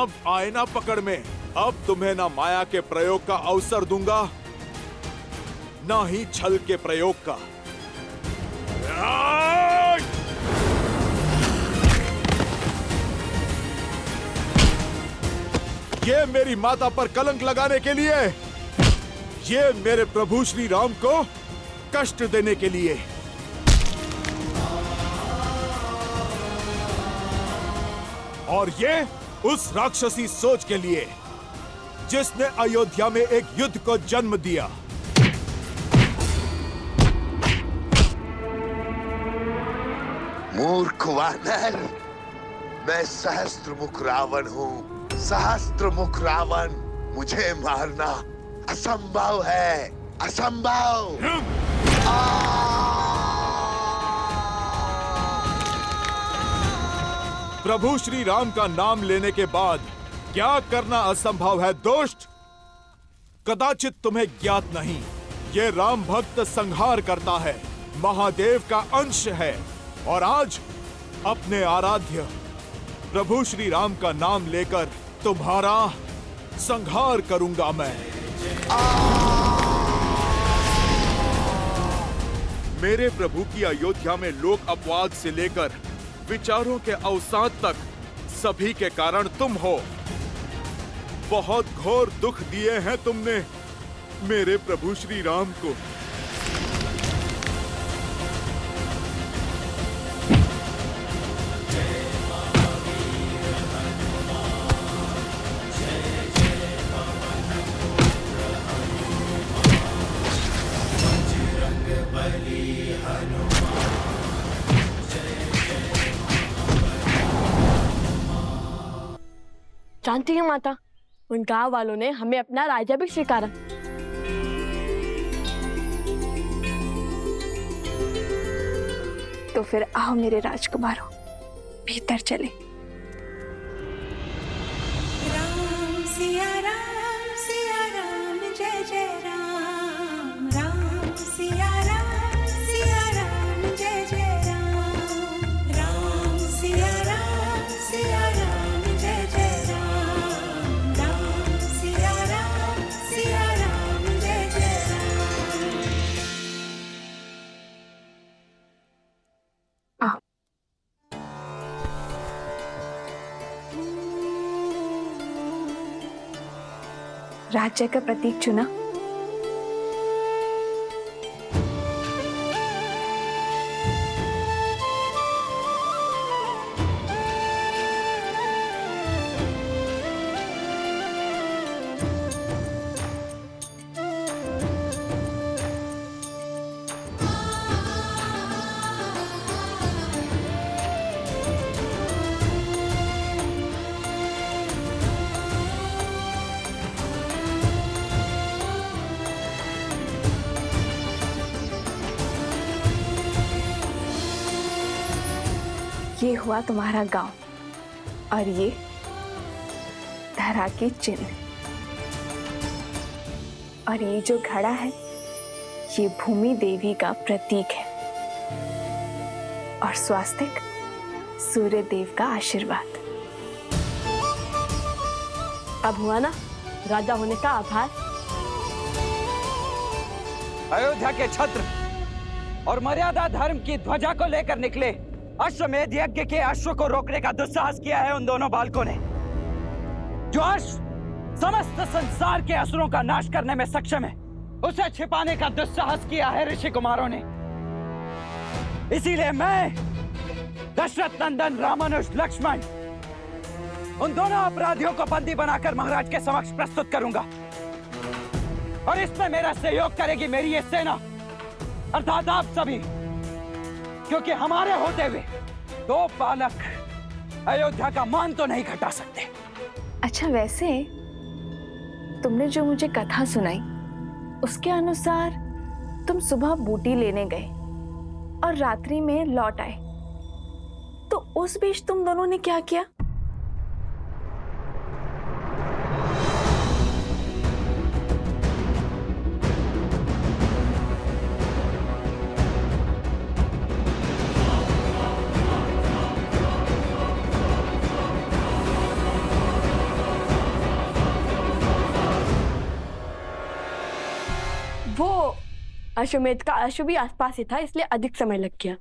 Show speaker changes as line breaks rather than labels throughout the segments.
अब आए ना पकड़ में। अब तुम्हें ना माया के प्रयोग का अवसर दूंगा, ना ही छल के प्रयोग का। ये मेरी माता पर कलंक लगाने के लिए, ये मेरे प्रभु श्री राम को कष्ट देने के लिए। और ये उस राक्षसी सोच के लिए जिसने अयोध्या में एक युद्ध को जन्म दिया।
मूर्ख वानर, मैं सहस्त्रमुख रावण हूँ। सहस्त्रमुख रावण, मुझे मारना असंभव है, असंभव।
प्रभु श्री राम का नाम लेने के बाद क्या करना असंभव है दुष्ट? कदाचित तुम्हें ज्ञात नहीं, ये राम भक्त संहार करता है, महादेव का अंश है। और आज अपने आराध्य प्रभु श्री राम का नाम लेकर तुम्हारा संहार करूंगा मैं। मेरे प्रभु की अयोध्या में लोक अपवाद से लेकर विचारों के अवसाद तक सभी के कारण तुम हो। बहुत घोर दुख दिए हैं तुमने मेरे प्रभु श्री राम को।
जानती है माता, उन गांव वालों ने हमें अपना राजा भी स्वीकारा।
तो फिर आओ मेरे राजकुमारों, भीतर चले।
राम सिया राम जय जय राम। राम सिया राम जय जय राम। राम सिया राम जय जय राम। राम सिया राम जय जय राम।
आओ। राज्य का प्रतीक चुना। ये हुआ तुम्हारा गांव और ये धरा के चिन्ह। और ये जो घड़ा है ये भूमि देवी का प्रतीक है और स्वास्तिक सूर्य देव का आशीर्वाद।
अब हुआ ना राजा होने का आभार।
अयोध्या के छत्र और मर्यादा धर्म की ध्वजा को लेकर निकले अश्वमेध यज्ञ के अश्व को रोकने का दुस्साहस किया है उन दोनों बालकों ने। जो अश्व समस्त संसार के असुरों का नाश करने में सक्षम है, उसे छिपाने का दुस्साहस किया है ऋषि कुमारों ने। इसीलिए मैं दशरथ नंदन रामानुज लक्ष्मण उन दोनों अपराधियों को बंदी बनाकर महाराज के समक्ष प्रस्तुत करूंगा। और इसमें मेरा सहयोग करेगी मेरी ये सेना, अर्थात आप सभी, क्योंकि हमारे होते हुए दो बालक अयोध्या का मान तो नहीं घटा सकते।
अच्छा, वैसे तुमने जो मुझे कथा सुनाई उसके अनुसार तुम सुबह बूटी लेने गए और रात्रि में लौट आए, तो उस बीच तुम दोनों ने क्या किया?
अश्वमेध का अश्व भी आसपास ही था, इसलिए अधिक समय लग गया।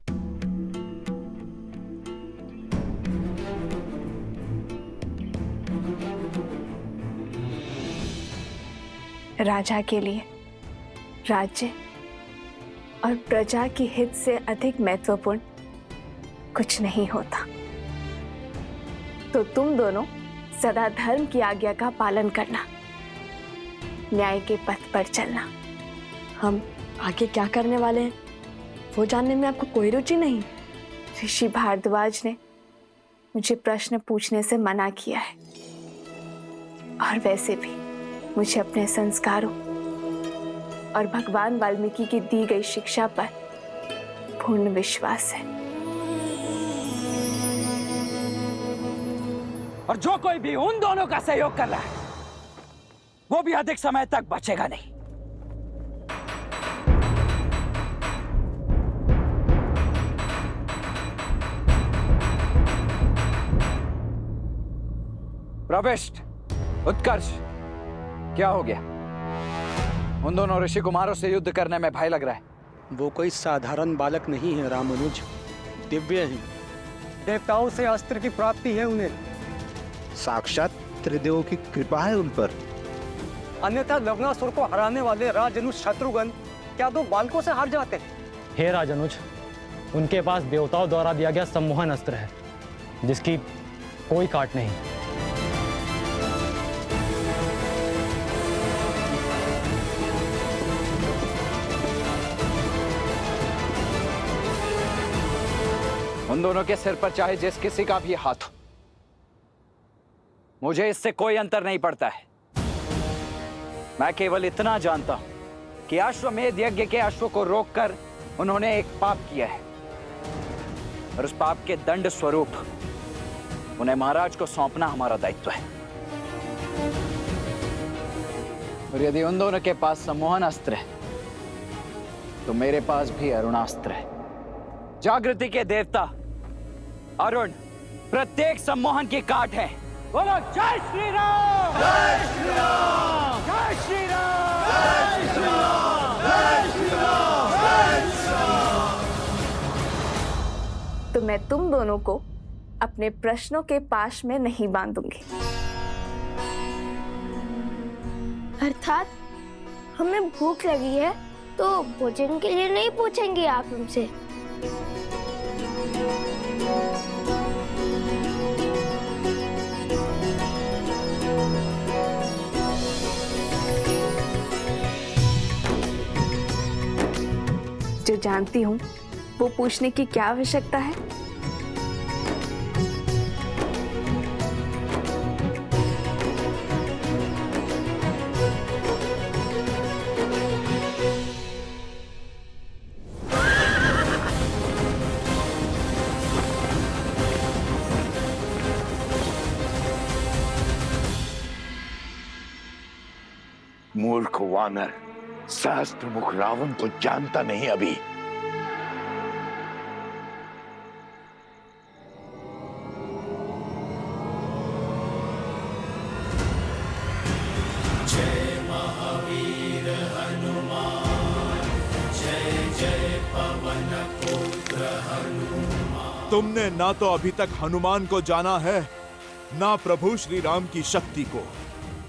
राजा के लिए राज्य और प्रजा की हित से अधिक महत्वपूर्ण कुछ नहीं होता। तो तुम दोनों सदा धर्म की आज्ञा का पालन करना, न्याय के पथ पर चलना।
हम आगे क्या करने वाले हैं वो जानने में आपको कोई रुचि नहीं?
ऋषि भारद्वाज ने मुझे प्रश्न पूछने से मना किया है, और वैसे भी मुझे अपने संस्कारों और भगवान वाल्मीकि की दी गई शिक्षा पर पूर्ण विश्वास है।
और जो कोई भी उन दोनों का सहयोग कर रहा है वो भी अधिक समय तक बचेगा नहीं। प्रविष्ट, उत्कर्ष, क्या हो गया? उन दोनों ऋषि कुमारों से युद्ध करने में भय लग रहा है।
वो कोई साधारण बालक नहीं है रामानुज, दिव्य है। देवताओं से अस्त्र की प्राप्ति है उन्हें।
साक्षात त्रिदेवों की कृपा है उन पर।
अन्यथा लवणासुर को हराने वाले राजनुज शत्रुघ्न क्या दो बालकों से हार जाते हैं?
हे राजनुज, उनके पास देवताओं द्वारा दिया गया सम्मोहन अस्त्र है जिसकी कोई काट नहीं।
उन दोनों के सिर पर चाहे जिस किसी का भी हाथ हो, मुझे इससे कोई अंतर नहीं पड़ता है। मैं केवल इतना जानता हूं कि अश्वमेध यज्ञ के अश्व को रोककर उन्होंने एक पाप किया है, और उस पाप के दंड स्वरूप उन्हें महाराज को सौंपना हमारा दायित्व है। और यदि उन दोनों के पास सम्मोहन अस्त्र है तो मेरे पास भी अरुणास्त्र है। जागृति के देवता अरुण प्रत्येक सम्मोहन की काट है। बोलो जय श्री राम! जय श्री राम! जय श्री राम! जय श्री राम! जय श्री राम! जय श्री राम!
तो मैं तुम दोनों को अपने प्रश्नों के पाश में नहीं बांधूंगी।
अर्थात हमें भूख लगी है तो भोजन के लिए नहीं पूछेंगे आप हमसे?
जो जानती हूँ वो पूछने की क्या आवश्यकता है?
मूर्ख वानर, सहस्त्रमुख रावण को जानता नहीं अभी।
जय महावीर हनुमान, जय जय पवन पुत्र हनुमान।
तुमने ना तो अभी तक हनुमान को जाना है, ना प्रभु श्री राम की शक्ति को।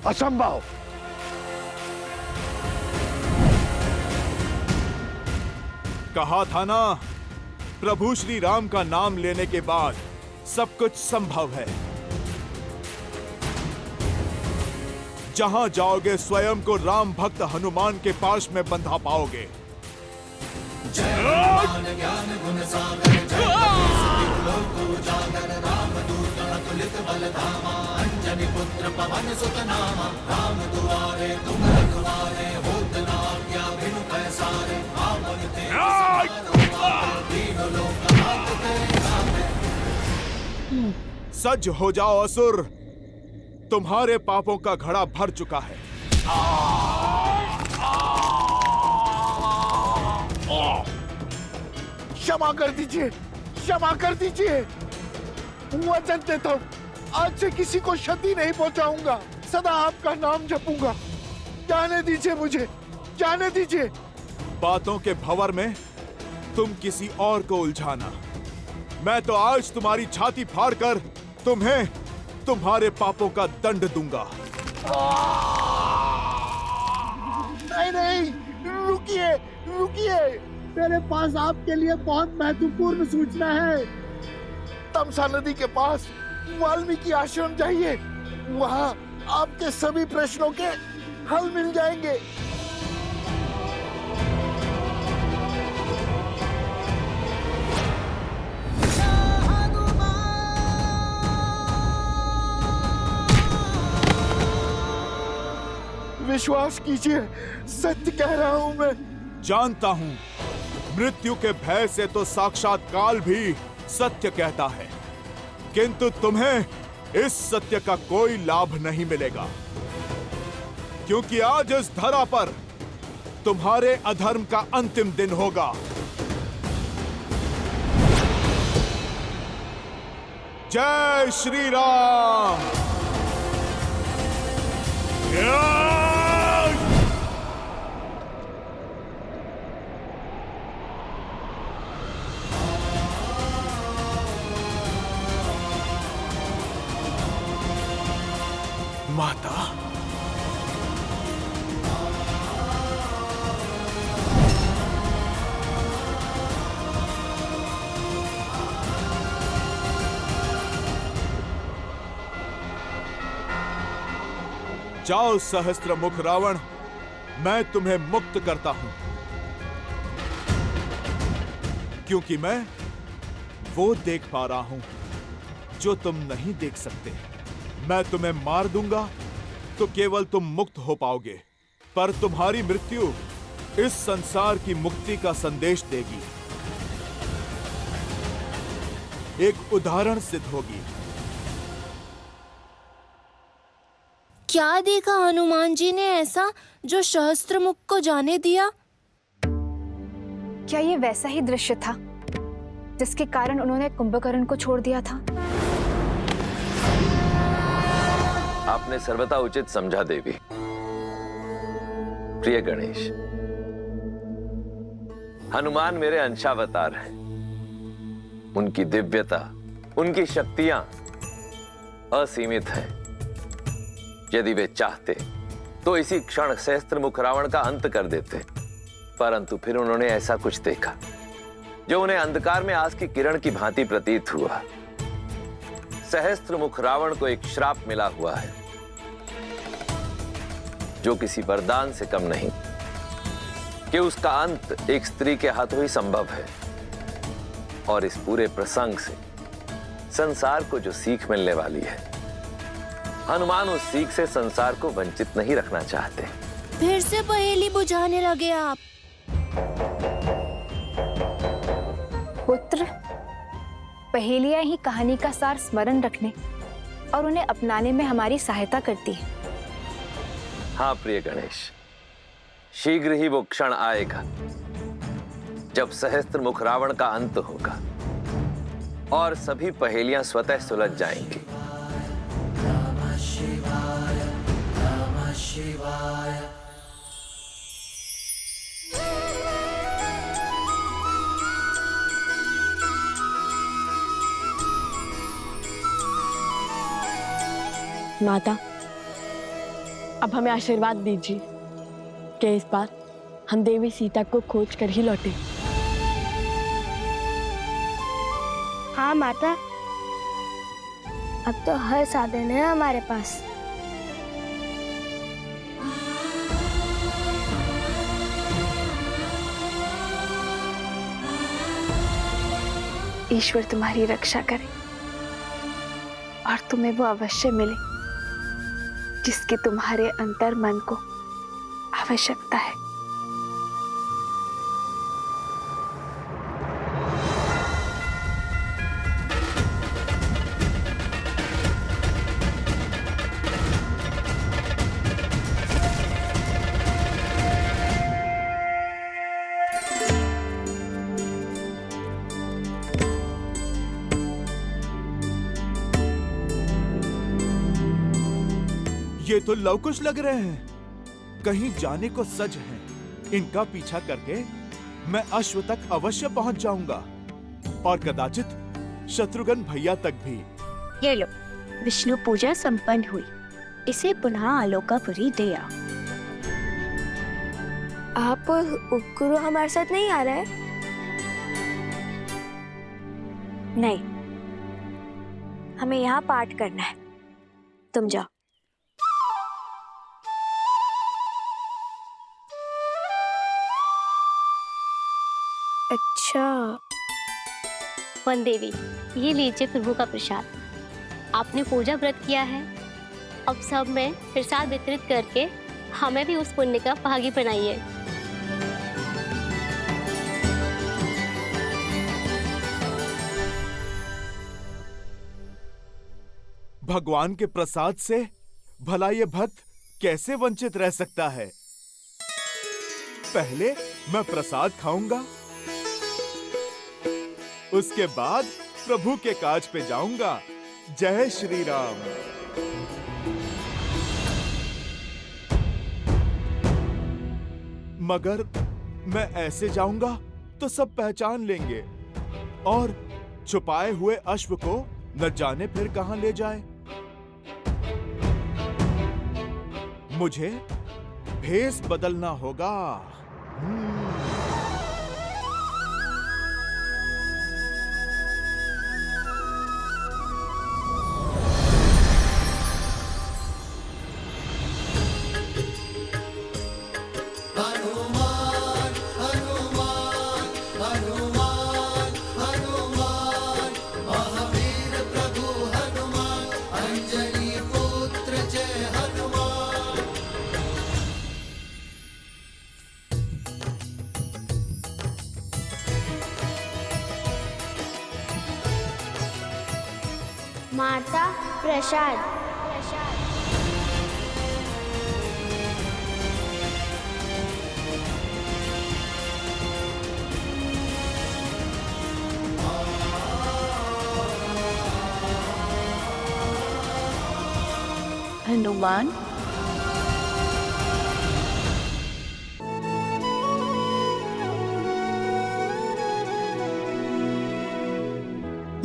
असंभव!
कहा था ना, प्रभु श्री राम का नाम लेने के बाद सब कुछ संभव है। जहां जाओगे स्वयं को राम भक्त हनुमान के पास में बंधा पाओगे। सज हो जाओ असुर, तुम्हारे पापों का घड़ा भर चुका है।
क्षमा कर दीजिए, क्षमा कर दीजिए। वचन देता हूँ, आज से किसी को क्षति नहीं पहुंचाऊंगा, सदा आपका नाम जपूंगा। जाने दीजिए मुझे, जाने दीजिए।
बातों के भंवर में तुम किसी और को उलझाना। मैं तो आज तुम्हारी छाती फाड़कर तुम्हें तुम्हारे पापों का दंड दूंगा।
नहीं नहीं, रुकिए रुकिए, मेरे पास आपके लिए बहुत महत्वपूर्ण सूचना है। तमसा नदी के पास वाल्मीकि आश्रम जाइए, वहां आपके सभी प्रश्नों के हल मिल जाएंगे। विश्वास कीजिए, सत्य कह रहा हूं मैं।
जानता हूं, मृत्यु के भय से तो साक्षात काल भी सत्य कहता है, किंतु तुम्हें इस सत्य का कोई लाभ नहीं मिलेगा, क्योंकि आज इस धरा पर तुम्हारे अधर्म का अंतिम दिन होगा। जय श्री राम। माता, जाओ सहस्त्र मुख रावण, मैं तुम्हें मुक्त करता हूं, क्योंकि मैं वो देख पा रहा हूं जो तुम नहीं देख सकते। मैं तुम्हें मार दूंगा तो केवल तुम मुक्त हो पाओगे, पर तुम्हारी मृत्यु इस संसार की मुक्ति का संदेश देगी, एक उदाहरण सिद्ध होगी।
क्या देखा हनुमान जी ने ऐसा जो सहस्त्रमुख को जाने दिया?
क्या ये वैसा ही दृश्य था जिसके कारण उन्होंने कुंभकर्ण को छोड़ दिया था?
आपने सर्वथा उचित समझा देवी। प्रिय गणेश, हनुमान मेरे अंशावतार हैं। उनकी दिव्यता, उनकी शक्तियां असीमित हैं। यदि वे चाहते तो इसी क्षण सहस्त्रमुख रावण का अंत कर देते, परंतु फिर उन्होंने ऐसा कुछ देखा जो उन्हें अंधकार में आज की किरण की भांति प्रतीत हुआ। सहस्त्रमुख रावण को एक श्राप मिला हुआ है जो किसी वरदान से कम नहीं, कि उसका अंत एक स्त्री के हाथों ही संभव है। और इस पूरे प्रसंग से संसार को जो सीख मिलने वाली है, हनुमान उस सीख से संसार को वंचित नहीं रखना चाहते।
फिर से पहेली बुझाने लगे आप।
पुत्र, पहेलियां ही कहानी का सार स्मरण रखने और उन्हें अपनाने में हमारी सहायता करती है।
हाँ प्रिय गणेश, शीघ्र ही वो क्षण आएगा जब सहस्त्रमुख रावण का अंत होगा और सभी पहेलियां स्वतः सुलझ जाएंगी। नमः शिवाय, नमः शिवाय।
माता, अब हमें आशीर्वाद दीजिए कि इस बार हम देवी सीता को खोज कर ही लौटे।
हाँ माता, अब तो हर साधन है हमारे पास।
ईश्वर तुम्हारी रक्षा करे और तुम्हें वो अवश्य मिले जिसकी तुम्हारे अंतर मन को आवश्यकता है।
ये तो लवकुश लग रहे हैं, कहीं जाने को सज हैं। इनका पीछा करके मैं अश्व तक अवश्य पहुंच जाऊंगा और कदाचित शत्रुघ्न भैया तक भी।
ये लो, विष्णु पूजा संपन्न हुई। इसे पुनः आलोकापुरी दे आओ।
आप उपगुरु हमारे साथ नहीं आ रहे?
नहीं, हमें यहाँ पाठ करना है। तुम जाओ।
अच्छा।
वन देवी, ये लीजिए प्रभु का प्रसाद। आपने पूजा व्रत किया है, अब सब में प्रसाद वितरित करके हमें भी उस पुण्य का भागी बनाइए।
भगवान के प्रसाद से भला ये भक्त कैसे वंचित रह सकता है? पहले मैं प्रसाद खाऊंगा, उसके बाद प्रभु के काज पे जाऊंगा। जय श्री राम। मगर मैं ऐसे जाऊंगा तो सब पहचान लेंगे और छुपाए हुए अश्व को न जाने फिर कहां ले जाए। मुझे भेष बदलना होगा।
हनुमान हनुमान हनुमान हनुमान महावीर प्रभु हनुमान अंजनी पुत्र जय हनुमान।
माता प्रसाद।
हनुमान,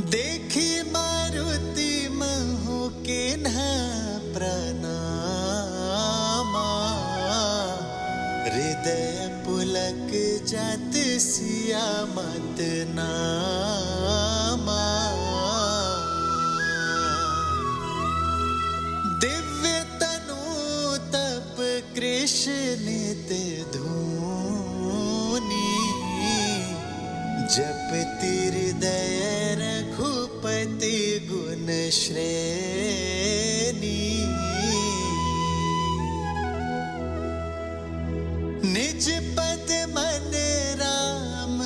देखी मारुति महु के न प्रणामा, हृदय पुलक जात सिया मत नामा। दिव्य तनु तप कृष्ण नित धूनी, जप हृदय रघुपति गुण श्रेणी। निज पद मन राम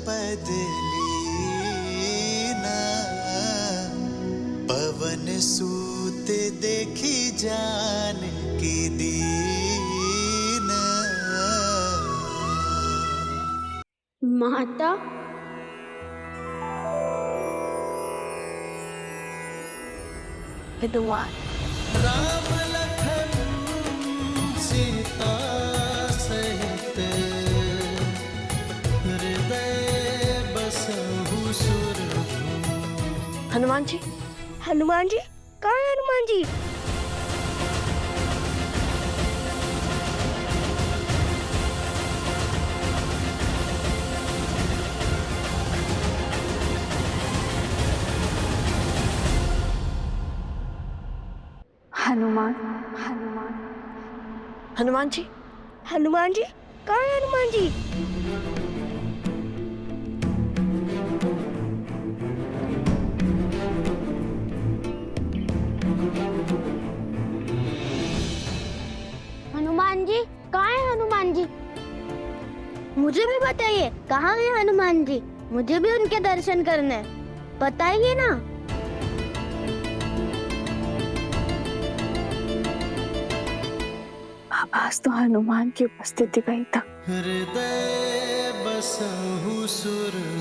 पद लीना, पवन सूत देखी जानकी दीना।
माता
हनुमान,
राम लखन सीता सहित, हृदय बसहु सुरभूप।
हनुमान जी,
हनुमान जी, कहाँ है हनुमान जी?
हनुमान, हनुमान,
हनुमान जी,
हनुमान जी, कहाँ है हनुमान जी? हनुमान जी, कहाँ है हनुमान जी? मुझे भी बताइए, कहाँ है हनुमान जी? मुझे भी उनके दर्शन करने हैं। बताइए ना।
आवाज तो हनुमान की उपस्थिति का ही था।
हृदय बसहु सुरभूप।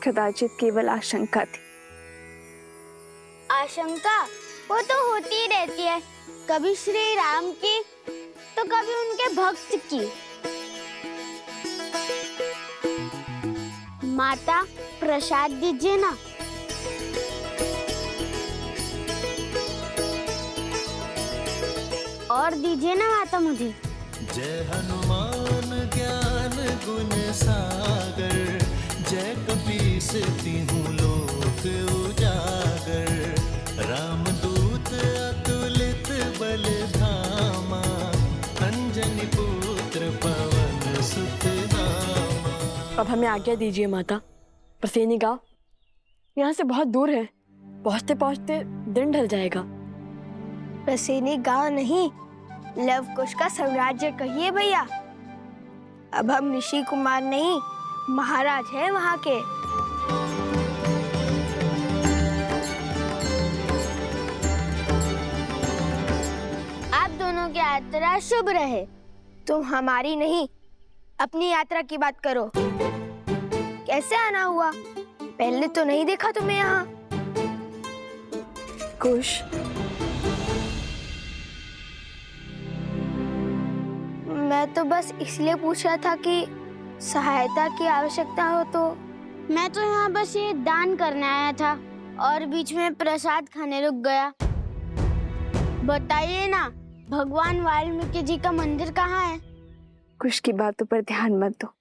कदाचित केवल आशंका थी।
आशंका वो तो होती ही रहती है, कभी श्री राम की, तो कभी उनके भक्त की। माता प्रसाद दीजिए ना। और दीजिए ना माता मुझे।
जय हनुमान ज्ञान गुण सागर, जय कपीस तिहु लोक उजागर, रामदूत अतुलित बल धामा, अंजनी पुत्र पवन सुत नामा।
अब हमें आज्ञा दीजिए माता। प्रसेनी गांव यहाँ से बहुत दूर है, पहुँचते पहुँचते दिन ढल जाएगा।
प्रसेनी गांव नहीं, लव कुश का साम्राज्य कहिए भैया। अब हम ऋषि कुमार नहीं, महाराज हैं वहाँ के। आप दोनों की यात्रा शुभ रहे। तुम हमारी नहीं, अपनी यात्रा की बात करो। कैसे आना हुआ? पहले तो नहीं देखा तुम्हें यहाँ।
कुश,
मैं तो बस इसलिए पूछ रहा था कि सहायता की आवश्यकता हो तो। मैं तो यहाँ बस ये दान करने आया था और बीच में प्रसाद खाने रुक गया। बताइए ना, भगवान वाल्मीकि जी का मंदिर कहाँ है?
कुश की बातों पर ध्यान मत दो।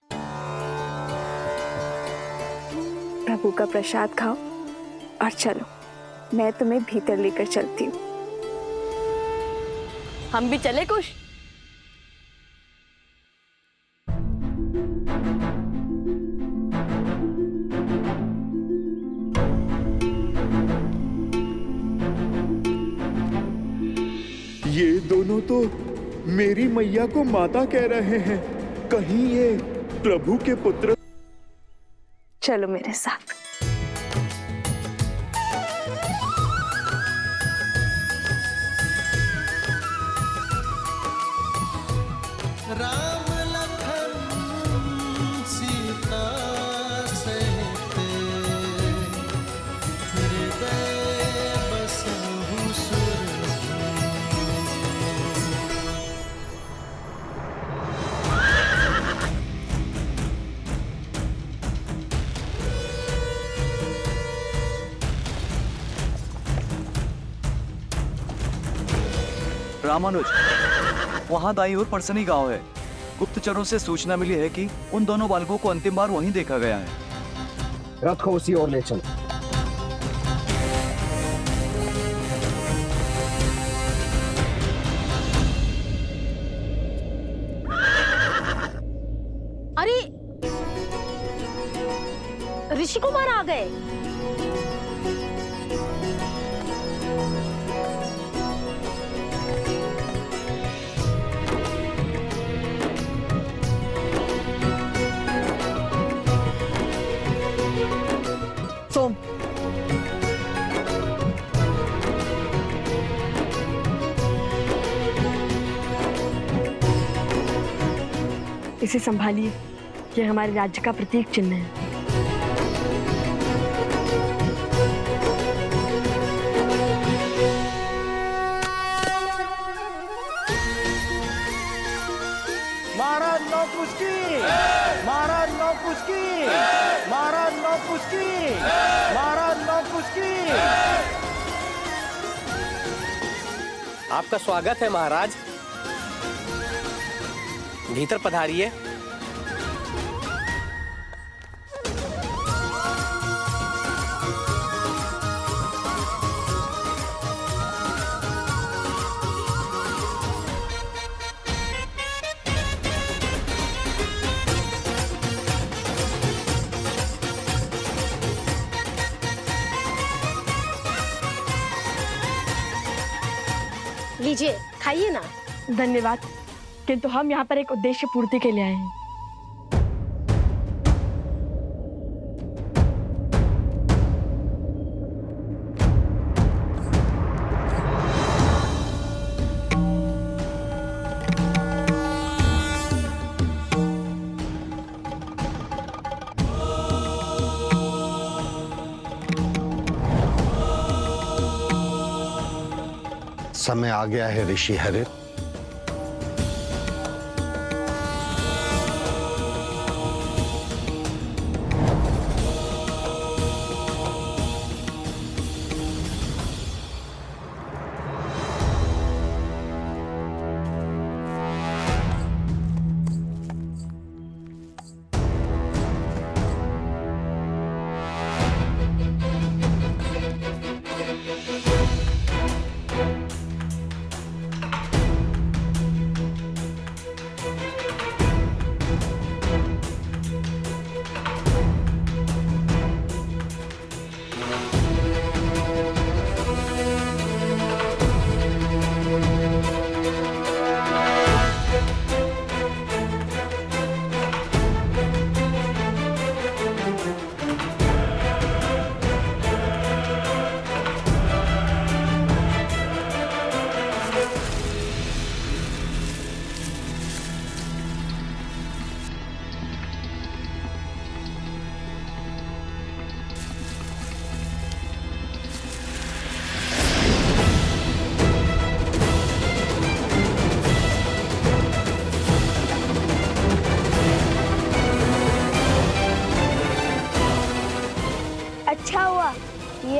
प्रभु का प्रसाद खाओ और चलो, मैं तुम्हें भीतर लेकर चलती हूँ।
हम भी चले कुश?
ये दोनों तो मेरी मैया को माता कह रहे हैं। कहीं ये प्रभु के पुत्र?
चलो मेरे साथ।
राम लखन सीता सहित, हृदय बसहु सुरभूमि।
रामानुज, वहाँ दाई ओर परसनी गांव है। गुप्तचरों से सूचना मिली है कि उन दोनों बालकों को अंतिम बार वहीं देखा गया है।
रथ को उसी ओर ले चल।
अरे ऋषि कुमार आ गए।
सोम, इसे संभालिए, ये हमारे राज्य का प्रतीक चिन्ह है।
महाराज नौकुस्की, महाराज नौकुस्की, महाराज नौकुस्की, महाराज नौकुस्की।
आपका स्वागत है महाराज, भीतर पधारिए।
लीजिए, खाइए ना। धन्यवाद, किंतु हम यहाँ पर एक उद्देश्य पूर्ति के लिए आए हैं।
समय आ गया है ऋषि हरित।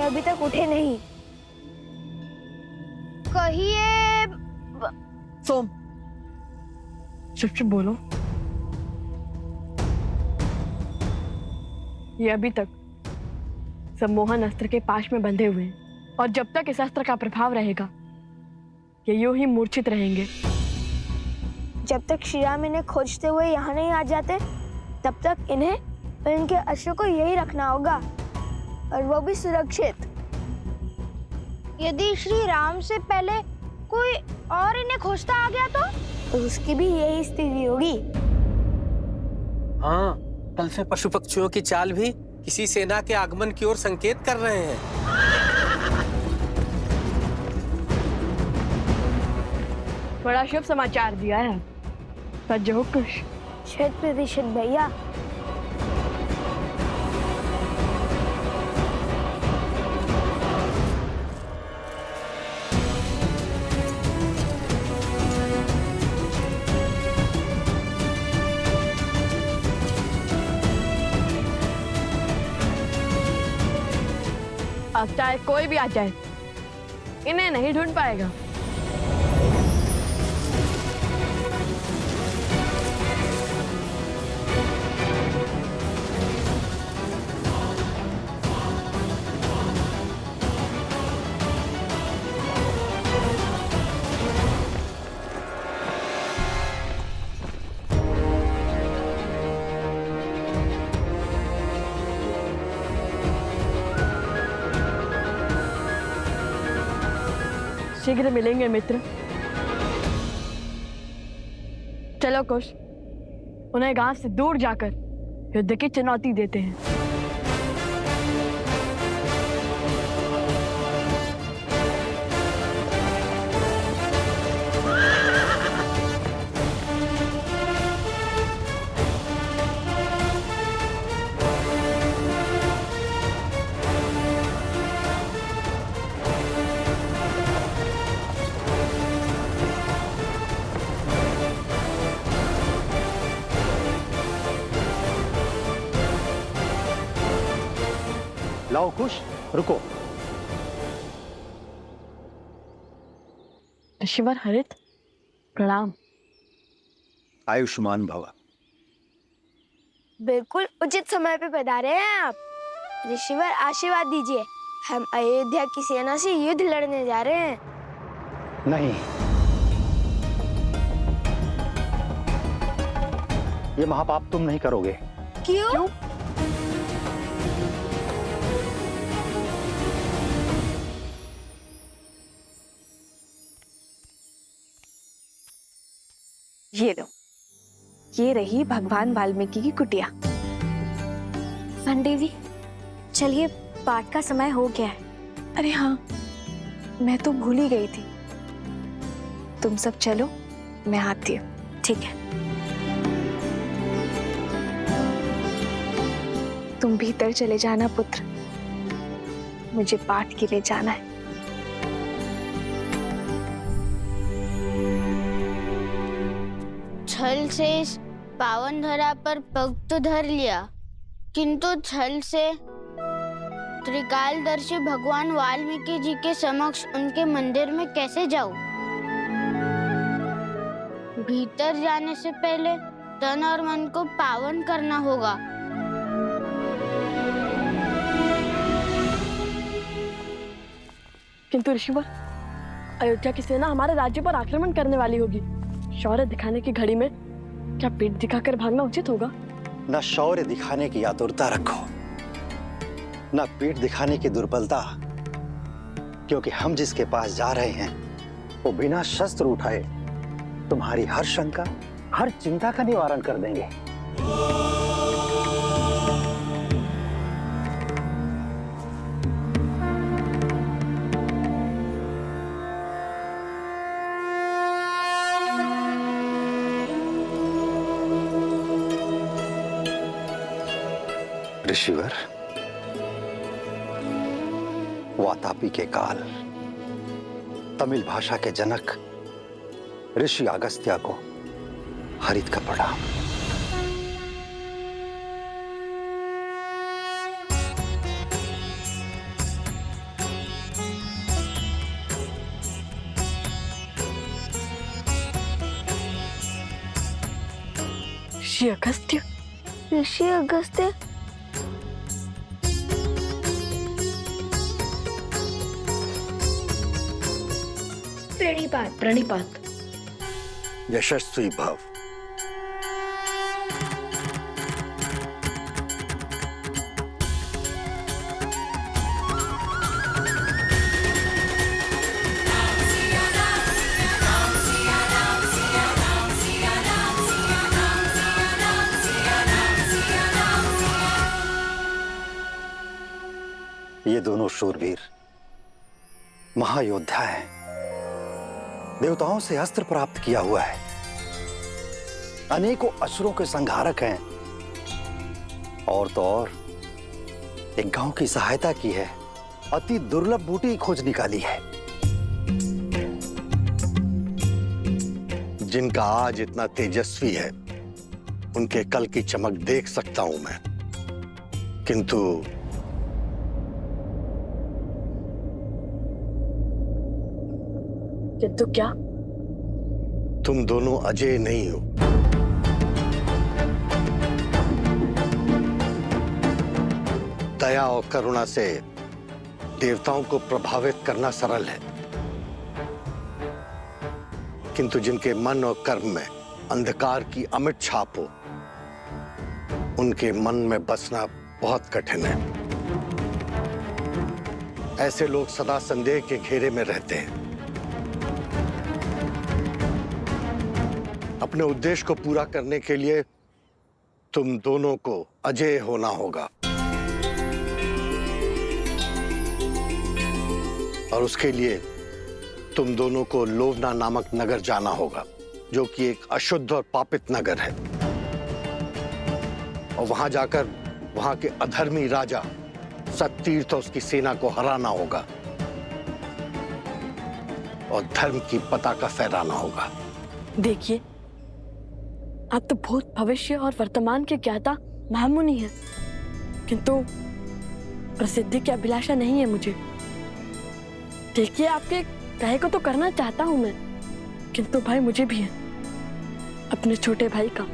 अभी तक उठे नहीं। कहिए।
सोम, चुप चुप बोलो। ये अभी तक सम्मोहन अस्त्र के पाश में बंधे हुए हैं और जब तक इस अस्त्र का प्रभाव रहेगा ये यूं ही मूर्छित रहेंगे।
जब तक श्री राम इन्हें खोजते हुए यहाँ नहीं आ जाते तब तक इन्हें और इनके अश्व को यही रखना होगा, और वो भी सुरक्षित। यदि श्री राम से पहले कोई और इन्हें खोजता आ गया तो उसकी भी यही स्थिति होगी।
हाँ, कल से पशु पक्षियों की चाल भी किसी सेना के आगमन की ओर संकेत कर रहे हैं।
बड़ा शुभ समाचार दिया है। सच हो कुछ?
100% भैया।
अब चाहे कोई भी आ जाए इन्हें नहीं ढूंढ पाएगा। शीघ्र मिलेंगे मित्र। चलो कुश, उन्हें गांव से दूर जाकर युद्ध की चुनौती देते हैं।
लाओ कुश, रुको।
ऋषिवर हरित, प्रणाम।
आयुष्मान भव।
बिल्कुल उचित समय पे पधारे हैं आप। ऋषिवर आशीर्वाद दीजिए, हम अयोध्या की सेना से युद्ध लड़ने जा रहे हैं।
नहीं, ये महापाप तुम नहीं करोगे।
क्यों?
ये लो, ये रही भगवान वाल्मीकि की कुटिया।
देवी, चलिए पाठ का समय हो गया है।
अरे हाँ, मैं तो भूल ही गई थी। तुम सब चलो, मैं आती हूँ।
ठीक है।
तुम भीतर चले जाना पुत्र, मुझे पाठ के लिए जाना है।
छल से इस पावन धरा पर पग तो धर लिया, किंतु छल से त्रिकालदर्शी भगवान वाल्मीकि जी के समक्ष उनके मंदिर में कैसे जाऊं? भीतर जाने से पहले तन और मन को पावन करना होगा।
किंतु ऋषिवर, अयोध्या की सेना हमारे राज्य पर आक्रमण करने वाली होगी। शौर्य दिखाने की घड़ी में क्या पीठ दिखाकर भागना उचित होगा?
न शौर्य दिखाने की आतुरता रखो, न पीठ दिखाने की दुर्बलता, क्योंकि हम जिसके पास जा रहे हैं वो बिना शस्त्र उठाए तुम्हारी हर शंका, हर चिंता का निवारण कर देंगे। ऋषिवर, वातापी के काल तमिल भाषा के जनक ऋषि अगस्त्य को हरित का प्रणाम।
ऋषि अगस्त्य।
ऋषि अगस्त्य?
प्रणिपात प्रणिपात।
यशस्वी भव। ये दोनों शूरवीर महायोद्धा हैं। देवताओं से अस्त्र प्राप्त किया हुआ है, अनेकों असुरों के संहारक हैं, और तो और एक गांव की सहायता की है, अति दुर्लभ बूटी खोज निकाली है। जिनका आज इतना तेजस्वी है, उनके कल की चमक देख सकता हूं मैं, किंतु
क्या?
तुम दोनों अजय नहीं हो। दया और करुणा से देवताओं को प्रभावित करना सरल है, किंतु जिनके मन और कर्म में अंधकार की अमिट छाप हो, उनके मन में बसना बहुत कठिन है। ऐसे लोग सदा संदेह के घेरे में रहते हैं। अपने उद्देश्य को पूरा करने के लिए तुम दोनों को अजेय होना होगा, और उसके लिए तुम दोनों को लोवना नामक नगर जाना होगा, जो कि एक अशुद्ध और पापित नगर है। और वहां जाकर वहां के अधर्मी राजा सत्तीर्थ और उसकी सेना को हराना होगा और धर्म की पताका फहराना होगा।
देखिए, आप तो भूत, भविष्य और वर्तमान के ज्ञाता महामुनि हैं, किंतु प्रसिद्धि की अभिलाषा नहीं है मुझे। देखिए, आपके कहे को तो करना चाहता हूं मैं, किंतु भाई मुझे भी है, अपने छोटे भाई का।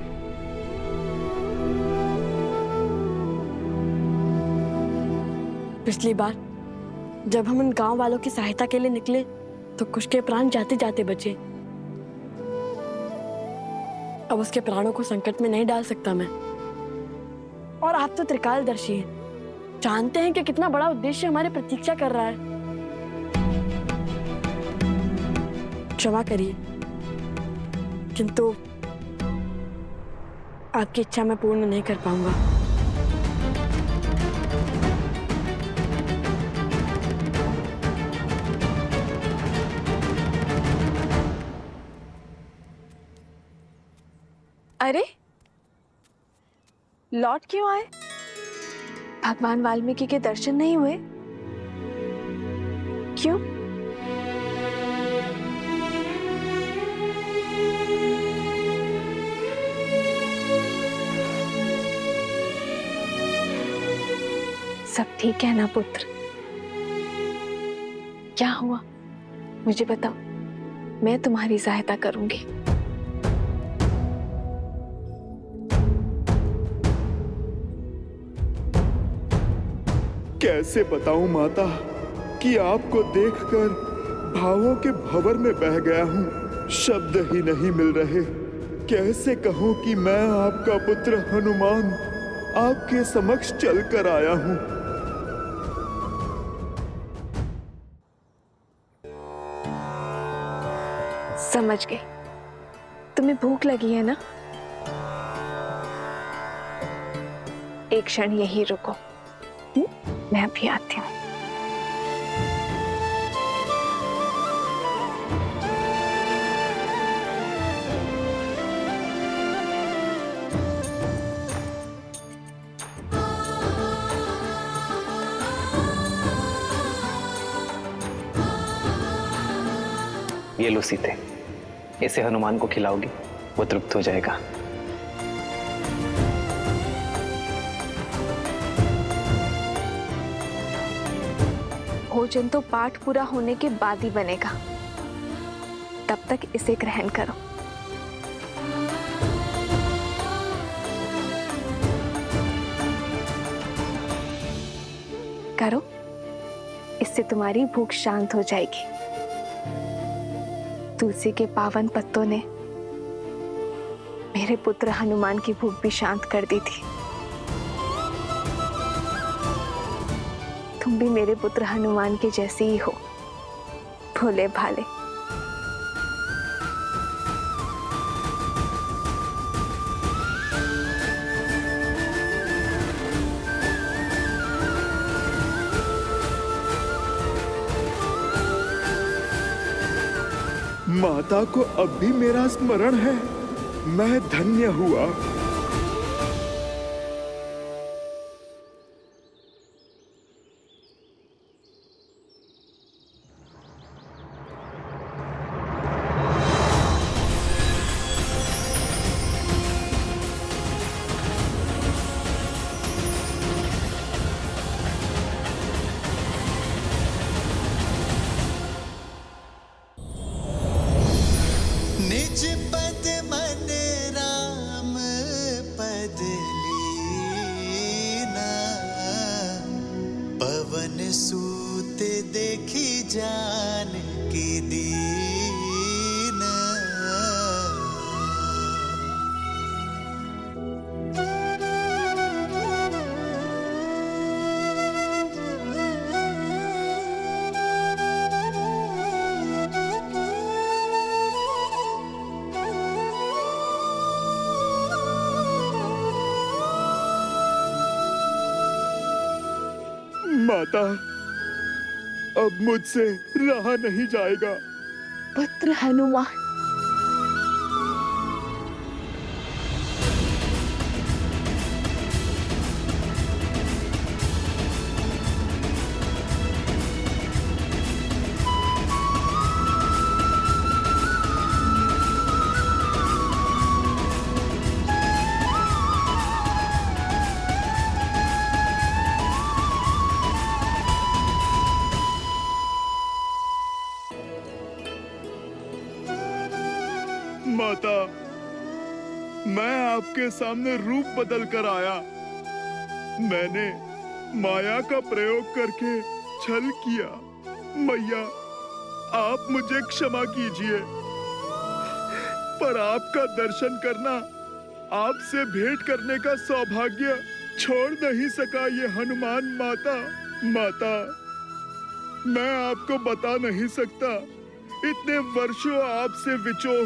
पिछली बार जब हम उन गांव वालों की सहायता के लिए निकले तो कुछ के प्राण जाते जाते बचे। अब उसके प्राणों को संकट में नहीं डाल सकता मैं। और आप तो त्रिकालदर्शी हैं, जानते हैं कि कितना बड़ा उद्देश्य हमारी प्रतीक्षा कर रहा है। क्षमा करिए, किंतु आपकी इच्छा मैं पूर्ण नहीं कर पाऊंगा।
अरे, लौट क्यों आए? भगवान वाल्मीकि के दर्शन नहीं हुए? क्यों? सब ठीक है ना पुत्र? क्या हुआ मुझे बताओ, मैं तुम्हारी सहायता करूंगी।
कैसे बताऊं माता कि आपको देखकर भावों के भंवर में बह गया हूं, शब्द ही नहीं मिल रहे। कैसे कहूं कि मैं आपका पुत्र हनुमान आपके समक्ष चलकर आया हूं।
समझ गई, तुम्हें भूख लगी है ना? एक क्षण यही रुको, मैं अभी आती हूँ।
ये लो सीते, इसे हनुमान को खिलाओगी, वो तृप्त हो जाएगा।
भोजन तो पाठ पूरा होने के बाद ही बनेगा, तब तक इसे ग्रहण करो। करो, इससे तुम्हारी भूख शांत हो जाएगी। तुलसी के पावन पत्तों ने मेरे पुत्र हनुमान की भूख भी शांत कर दी थी। तुम भी मेरे पुत्र हनुमान के जैसे ही हो, भोले भाले।
माता को अब भी मेरा स्मरण है। मैं धन्य हुआ।
निज पद मन राम पद लीना, पवन सूत देखी जानकी दीना।
माता, अब मुझसे रहा नहीं जाएगा।
पुत्र हनुमान,
माता, मैं आपके सामने रूप बदल कर आया। मैंने माया का प्रयोग करके छल किया। मैया, आप मुझे क्षमा कीजिए, पर आपका दर्शन करना, आपसे भेंट करने का सौभाग्य छोड़ नहीं सका ये हनुमान। माता, माता, मैं आपको बता नहीं सकता, इतने वर्षों आपसे विचोह,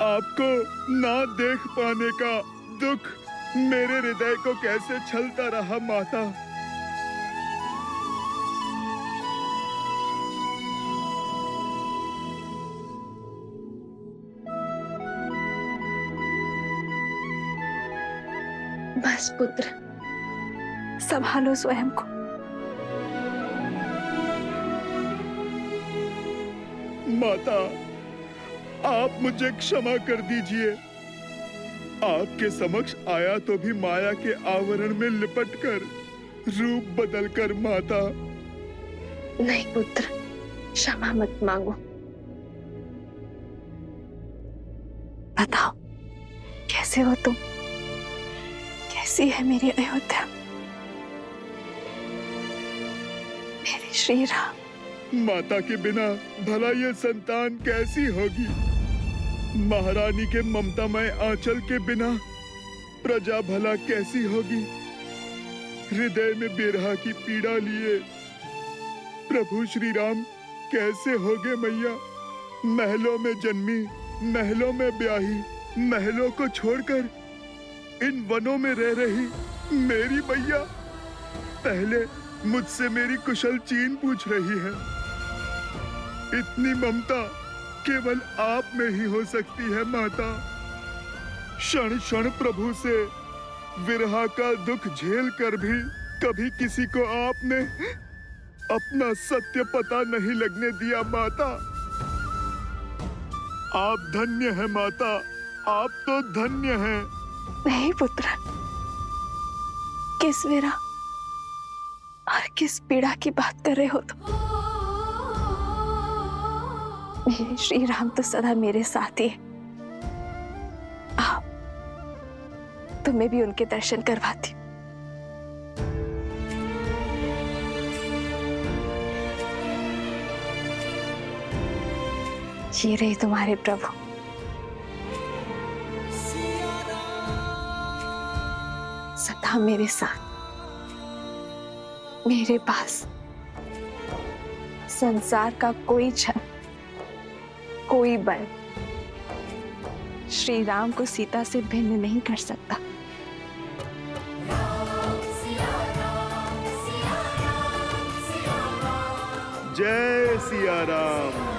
आपको ना देख पाने का दुख मेरे हृदय को कैसे छलता रहा। माता,
बस पुत्र, संभालो स्वयं को।
माता, आप मुझे क्षमा कर दीजिए। आपके समक्ष आया तो भी माया के आवरण में लिपटकर, रूप बदलकर। माता,
नहीं पुत्र, क्षमा मत मांगो। बताओ, कैसे हो तुम? कैसी है मेरी अयोध्या, मेरे श्री राम?
माता के बिना भला ये संतान कैसी होगी? महारानी के ममतामय आंचल के बिना प्रजा भला कैसी होगी? हृदय में बिरहा की पीड़ा लिए प्रभु श्री राम कैसे होगे मैया? महलों में जन्मी, महलों में ब्याही, महलों को छोड़कर इन वनों में रह रही मेरी मैया पहले मुझसे मेरी कुशल चीन पूछ रही है। इतनी ममता केवल आप में ही हो सकती है माता। क्षण क्षण प्रभु से विरहा का दुख झेल कर भी कभी किसी को आपने अपना सत्य पता नहीं लगने दिया। माता, आप धन्य हैं माता, आप तो धन्य हैं।
नहीं पुत्र, किस विरह और किस पीड़ा की बात कर रहे हो तुम? मेरे श्री राम तो सदा मेरे साथ ही है। आओ, तुम्हें भी उनके दर्शन करवाती। ये रहे तुम्हारे प्रभु। सदा मेरे साथ, मेरे पास। संसार का कोई छल, कोई बल श्री राम को सीता से भिन्न नहीं कर सकता।
जय सिया राम।